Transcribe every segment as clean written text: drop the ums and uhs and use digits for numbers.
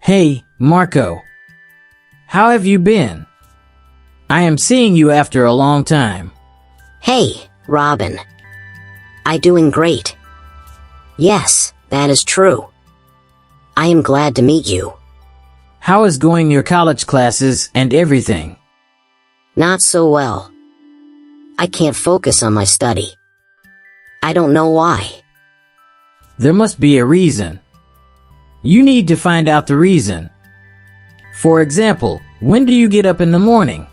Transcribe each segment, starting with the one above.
Hey, Marco. How have you been? I am seeing you after a long time. Hey, Robin. I doing great. Yes, that is true. I am glad to meet you. How is going your college classes and everything? Not so well. I can't focus on my study. I don't know why. There must be a reason. You need to find out the reason. For example, when do you get up in the morning?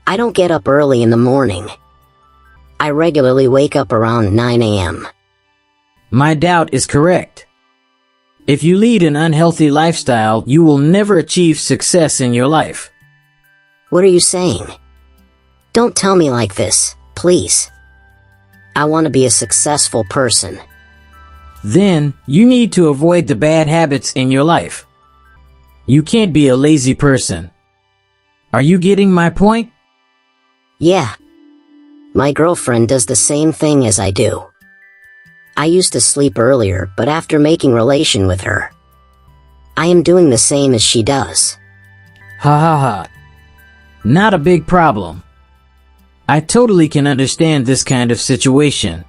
I don't get up early in the morning. I regularly wake up around 9 a.m. My doubt is correct. If you lead an unhealthy lifestyle, you will never achieve success in your life. What are you saying? Don't tell me like this, please. I want to be a successful person. Then, you need to avoid the bad habits in your life. You can't be a lazy person. Are you getting my point? Yeah. My girlfriend does the same thing as I do. I used to sleep earlier, but after making relation with her, I am doing the same as she does. Ha ha ha. Not a big problem. I totally can understand this kind of situation.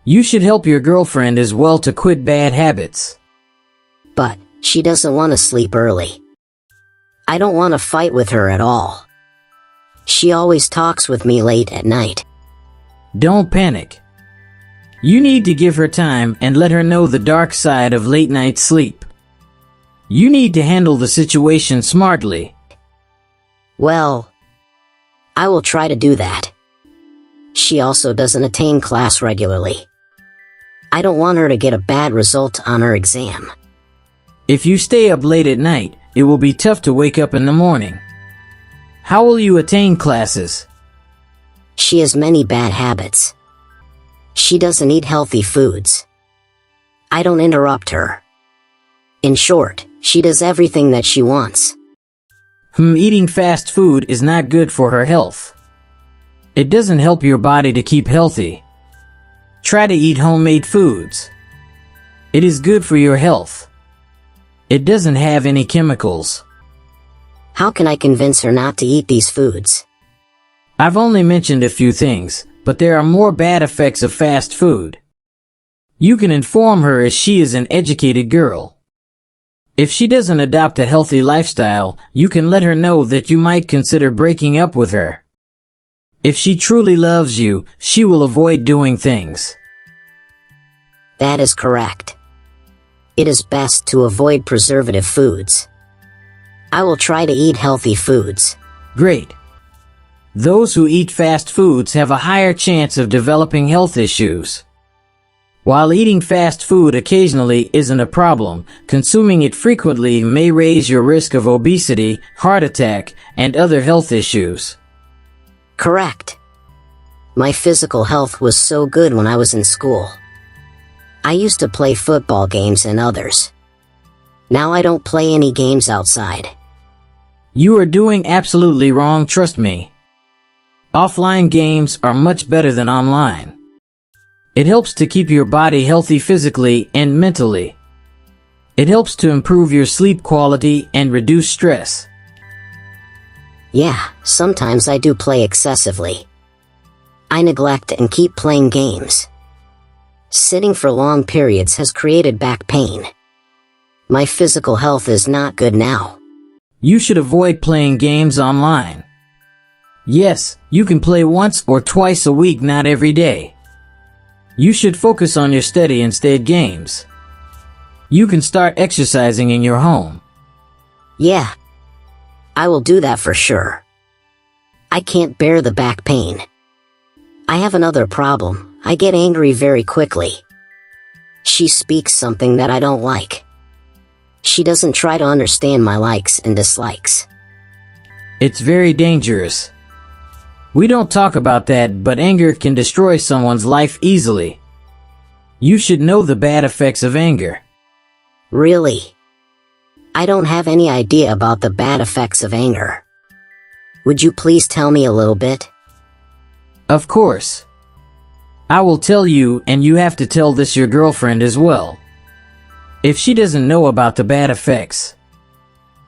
You should help your girlfriend as well to quit bad habits. But she doesn't want to sleep early. I don't want to fight with her at all. She always talks with me late at night. Don't panic. You need to give her time and let her know the dark side of late night sleep. You need to handle the situation smartly. Well, I will try to do that. She also doesn't attend class regularly. I don't want her to get a bad result on her exam. If you stay up late at night, it will be tough to wake up in the morning. How will you attain classes? She has many bad habits. She doesn't eat healthy foods. I don't interrupt her. In short, she does everything that she wants. Eating fast food is not good for her health. It doesn't help your body to keep healthy. Try to eat homemade foods. It is good for your health. It doesn't have any chemicals. How can I convince her not to eat these foods? I've only mentioned a few things, but there are more bad effects of fast food. You can inform her as she is an educated girl. If she doesn't adopt a healthy lifestyle, you can let her know that you might consider breaking up with her. If she truly loves you, she will avoid doing things. That is correct. It is best to avoid preservative foods. I will try to eat healthy foods. Great. Those who eat fast foods have a higher chance of developing health issues. While eating fast food occasionally isn't a problem, consuming it frequently may raise your risk of obesity, heart attack, and other health issues. Correct. My physical health was so good when I was in school. I used to play football games and others. Now I don't play any games outside. You are doing absolutely wrong, trust me. Offline games are much better than online. It helps to keep your body healthy physically and mentally. It helps to improve your sleep quality and reduce stress. Yeah, sometimes I do play excessively. I neglect and keep playing games. Sitting for long periods has created back pain. My physical health is not good now. You should avoid playing games online. Yes, you can play once or twice a week, not every day. You should focus on your study instead games. You can start exercising in your home. Yeah, I will do that for sure. I can't bear the back pain. I have another problem. I get angry very quickly. She speaks something that I don't like. She doesn't try to understand my likes and dislikes. It's very dangerous. We don't talk about that, but anger can destroy someone's life easily. You should know the bad effects of anger. Really? I don't have any idea about the bad effects of anger. Would you please tell me a little bit? Of course. I will tell you, and you have to tell this your girlfriend as well. If she doesn't know about the bad effects,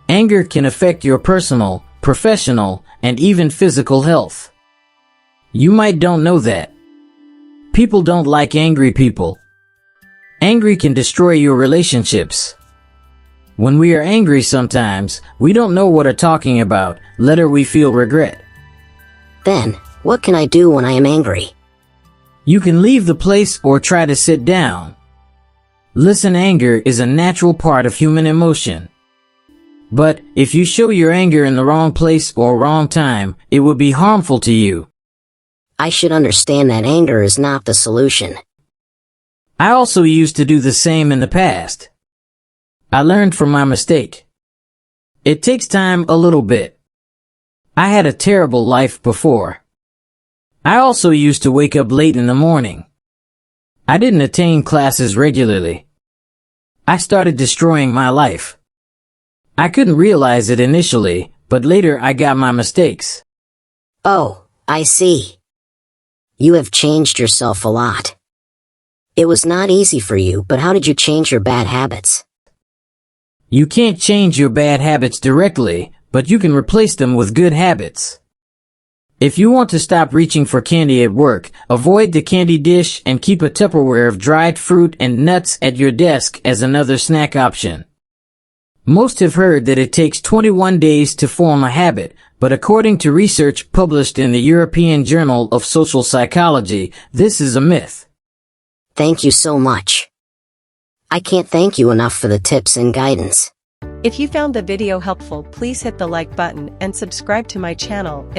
Anger can affect your personal, professional, and even physical health. You might don't know that. People don't like angry people. Angry can destroy your relationships. When we are angry sometimes, we don't know what we're talking about, later we feel regret. Then, what can I do when I am angry? You can leave the place or try to sit down. Listen, anger is a natural part of human emotion. But if you show your anger in the wrong place or wrong time, it will be harmful to you. I should understand that anger is not the solution. I also used to do the same in the past. I learned from my mistake. It takes time a little bit. I had a terrible life before. I also used to wake up late in the morning. I didn't attend classes regularly. I started destroying my life. I couldn't realize it initially, but later I got my mistakes. Oh, I see. You have changed yourself a lot. It was not easy for you, but how did you change your bad habits? You can't change your bad habits directly, but you can replace them with good habits. If you want to stop reaching for candy at work, avoid the candy dish and keep a Tupperware of dried fruit and nuts at your desk as another snack option. Most have heard that it takes 21 days to form a habit, but according to research published in the European Journal of Social Psychology, this is a myth. Thank you so much. I can't thank you enough for the tips and guidance. If you found the video helpful, please hit the like button and subscribe to my channel.